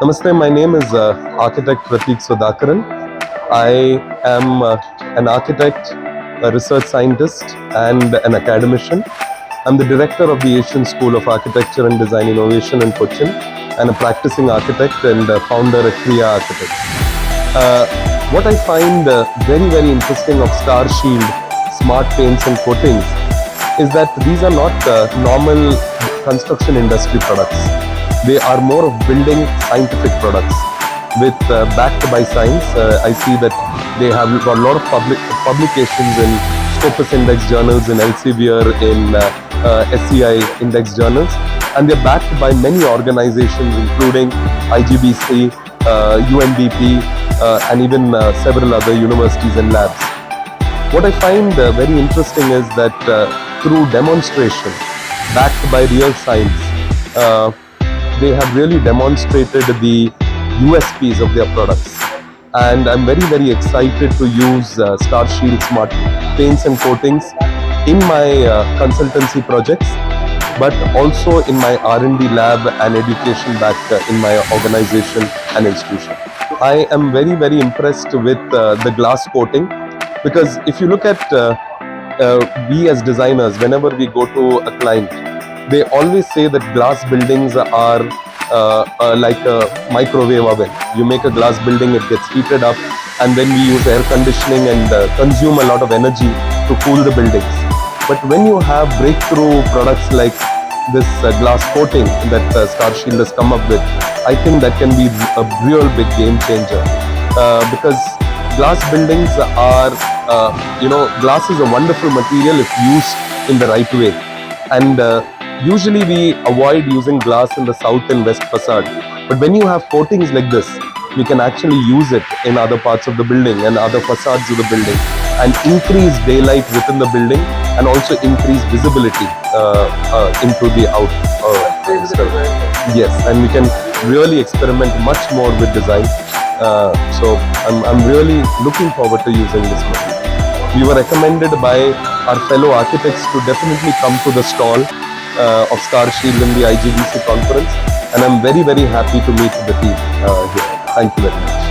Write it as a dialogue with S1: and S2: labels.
S1: Namaste, my name is architect Prateek Sudhakaran. I am an architect, a research scientist and an academician. I'm the director of the Asian School of Architecture and Design Innovation in Cochin and a practicing architect and founder at Kriya Architects. What I find very interesting of StarShield smart paints and coatings is that these are not normal construction industry products. They are more of building scientific products with backed by science. I see that they have got a lot of publications in Scopus Index journals, in Elsevier, in SCI Index journals, and they're backed by many organizations including igbc, UNDP, and even several other universities and labs. What I find very interesting is that through demonstration backed by real science, they have really demonstrated the USPs of their products, and I'm very excited to use StarShield smart paints and coatings in my consultancy projects, but also in my R&D lab and education back in my organization and institution. I am very impressed with the glass coating, because if you look at we as designers, whenever we go to a client, they always say that glass buildings are like a microwave oven. You make a glass building, it gets heated up, and then we use air conditioning and consume a lot of energy to cool the buildings. But when you have breakthrough products like this glass coating that StarShield has come up with, I think that can be a real big game changer, because glass buildings are, glass is a wonderful material if used in the right way. And usually we avoid using glass in the south and west facade, but when you have coatings like this, we can actually use it in other parts of the building and other facades of the building and increase daylight within the building and also increase visibility into the out. Yes, and we can really experiment much more with design. So I'm really looking forward to using this material. We were recommended by our fellow architects to definitely come to the stall of StarShield in the IGBC conference, and I'm very happy to meet the team here. Thank you very much.